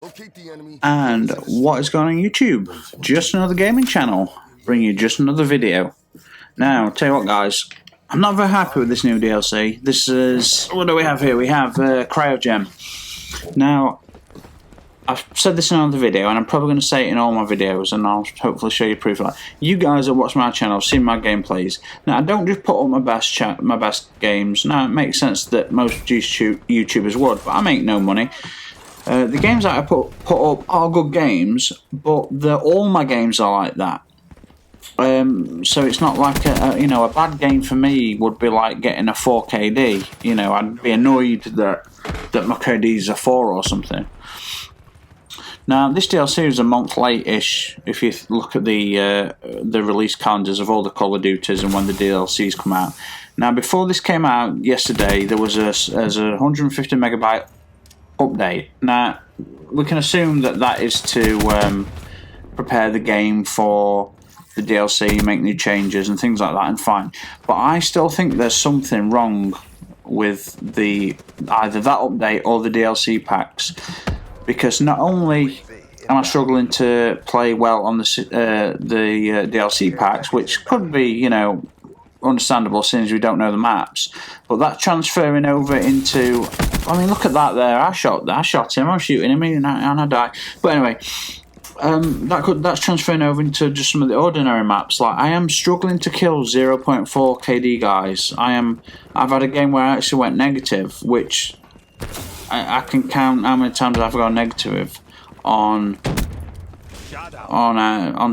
And what is going on YouTube? Just another gaming channel, bring you just another video. Now, tell you what guys, I'm not very happy with this new DLC. This is, what do we have here? We have Cyrogen. Now, I've said this in another video, and I'm probably going to say it in all my videos, and I'll hopefully show you proof of that. You guys that watch my channel have seen my gameplays. Now, I don't just put up my best games. Now, it makes sense that most YouTubers would, but I make no money. The games that I put up are good games, but all my games are like that. So it's not like a bad game for me would be like getting a 4KD. You know, I'd be annoyed that my KD is a 4 or something. Now, this DLC is a month late-ish if you look at the release calendars of all the Call of Duties and when the DLCs come out. Now, before this came out yesterday, there was a 150 megabyte update. Now, we can assume that is to prepare the game for the DLC, make new changes and things like that, and fine. But I still think there's something wrong with either that update or the DLC packs. Because not only am I struggling to play well on the DLC packs, which could be, you know, understandable since we don't know the maps, but that transferring over into, I mean, look at that there. I shot him. I'm shooting him, and I die. But anyway, that's transferring over into just some of the ordinary maps. Like, I am struggling to kill 0.4 KD guys. I've had a game where I actually went negative, which I can count how many times I've gone negative on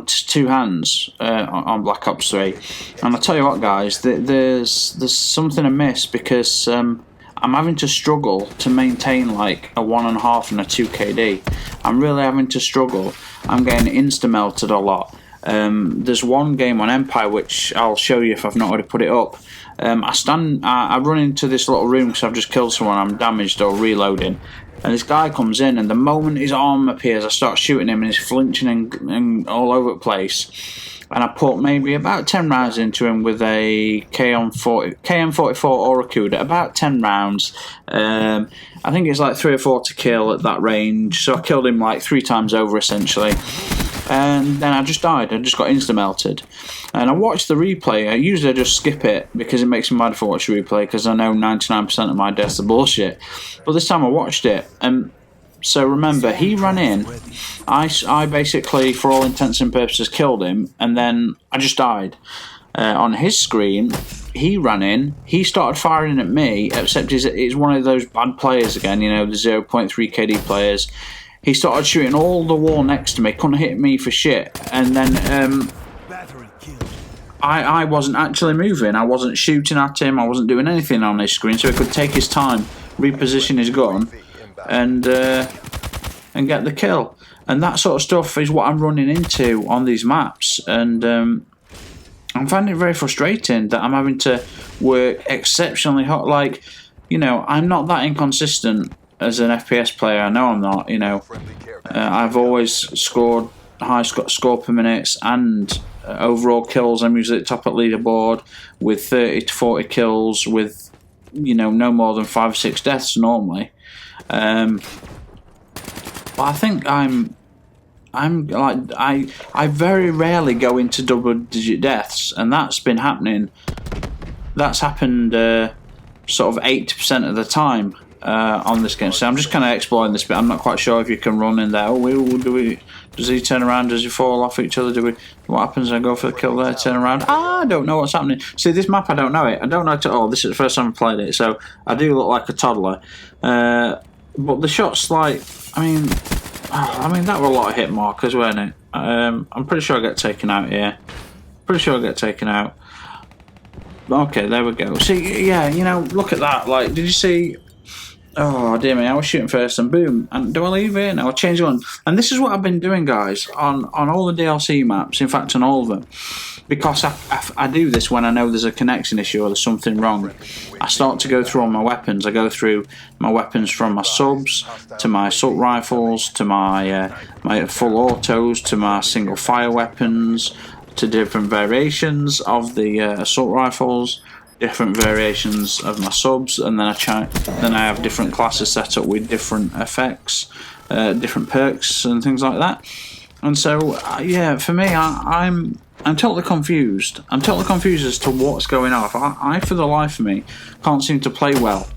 two hands on Black Ops 3. And I'll tell you what, guys, there's something amiss because I'm having to struggle to maintain like a 1.5 and a 2 KD. I'm really having to struggle. I'm getting insta-melted a lot. There's one game on Empire which I'll show you if I've not already put it up. I run into this little room because I've just killed someone. I'm damaged or reloading, and this guy comes in, and the moment his arm appears, I start shooting him, and he's flinching and all over the place. And I put maybe about 10 rounds into him with a KM44 Oracuda, about 10 rounds. I think it's like 3 or 4 to kill at that range, so I killed him like 3 times over essentially. And then I just died. I just got insta-melted. And I watched the replay. Usually I just skip it because it makes me mad if I watch the replay, because I know 99% of my deaths are bullshit. But this time I watched it. So remember, he ran in. I basically, for all intents and purposes, killed him. And then I just died. On his screen, he ran in. He started firing at me, except he's one of those bad players again, you know, the 0.3 KD players. He started shooting all the wall next to me, couldn't hit me for shit, and then I wasn't actually moving, I wasn't shooting at him, I wasn't doing anything on his screen, so he could take his time, reposition his gun, and get the kill. And that sort of stuff is what I'm running into on these maps, and I'm finding it very frustrating that I'm having to work exceptionally hard. Like, you know, I'm not that inconsistent as an FPS player. I know I'm not, you know. I've always scored high score per minutes and overall kills. I'm usually at top at leaderboard with 30 to 40 kills with, you know, no more than 5 or 6 deaths normally. But I think I'm like, I very rarely go into double-digit deaths, and that's been happening. That's happened sort of 80% of the time. On this game, so I'm just kind of exploring this bit. I'm not quite sure if you can run in there. Does he turn around? Does he fall off each other? What happens? I go for the kill there, turn around. I don't know what's happening. See, this map, I don't know it. I don't know it at all. This is the first time I've played it, so I do look like a toddler. But the shots, like, I mean, that were a lot of hit markers, weren't it? I'm pretty sure I get taken out here. Okay, there we go. See, yeah, you know, look at that. Like, did you see? Oh dear me, I was shooting first and boom, and do I leave it? No, I change one. And this is what I've been doing, guys, on all the DLC maps, in fact on all of them, because I do this when I know there's a connection issue or there's something wrong. I start to go through all my weapons. I go through my weapons from my subs to my assault rifles to my full autos to my single fire weapons to different variations of the assault rifles, different variations of my subs, and then I have different classes set up with different effects. different perks and things like that. And so, yeah, for me, I'm totally confused. I'm totally confused as to what's going on. I for the life of me, can't seem to play well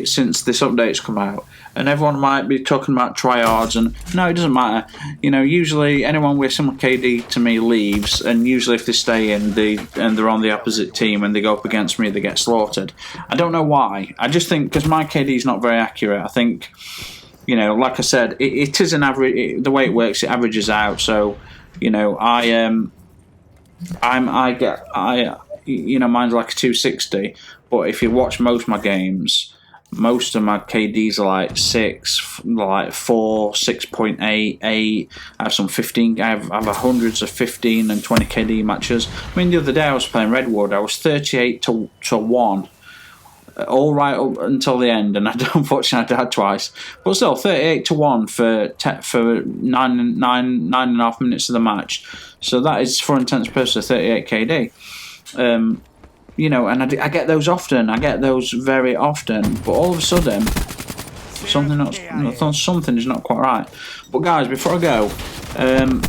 since this update's come out. And everyone might be talking about tryhards, and no, it doesn't matter. You know, usually anyone with similar KD to me leaves, and usually if they stay in, they're on the opposite team and they go up against me, they get slaughtered. I don't know why. I just think because my KD is not very accurate. I think, you know, like I said, it is an average. The way it works, it averages out. So, you know, you know, mine's like a 260. But if you watch most of my games, most of my KDs are like 6, like 4, 6.8, 8. I have some 15. I have hundreds of 15 and 20 KD matches. I mean, the other day I was playing Redwood. I was 38 to 1. All right up until the end, and unfortunately I died twice. But still, 38 to 1 for 9.5 minutes of the match. So that is, for intents and purposes, 38 KD. You know, and I get those often. I get those very often. But all of a sudden, something is not quite right. But guys, before I go,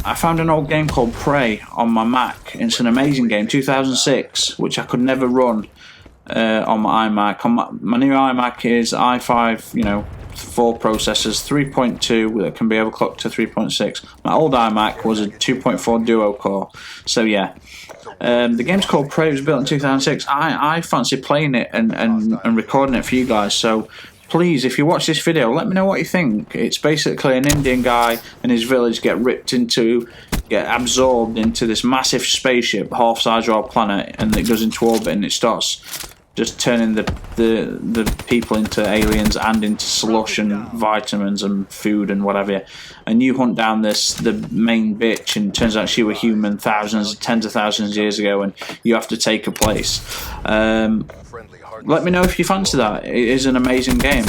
I found an old game called Prey on my Mac. It's an amazing game, 2006, which I could never run on my iMac. My new iMac is i5, you know, 4 processors, 3.2 that can be overclocked to 3.6. My old iMac was a 2.4 duo core. So yeah, the game's called Prey. It was built in 2006. I fancy playing it and recording it for you guys. So please, if you watch this video, let me know what you think. It's basically an Indian guy and his village get absorbed into this massive spaceship, half-size of our planet, and it goes into orbit and it starts just turning the people into aliens and into slush and vitamins and food and whatever. And you hunt down the main bitch, and it turns out she was human tens of thousands of years ago, and you have to take her place. Let me know if you fancy that. It is an amazing game.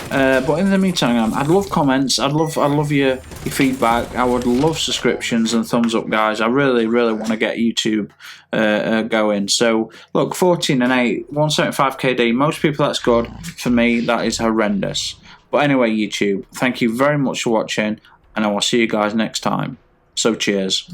But in the meantime, I'd love comments. I'd love your feedback. I would love subscriptions and thumbs up, guys. I really want to get YouTube going. So look, 14 and 8, 175 KD. Most people that's good. For me, that is horrendous. But anyway, YouTube, thank you very much for watching, and I will see you guys next time. So cheers.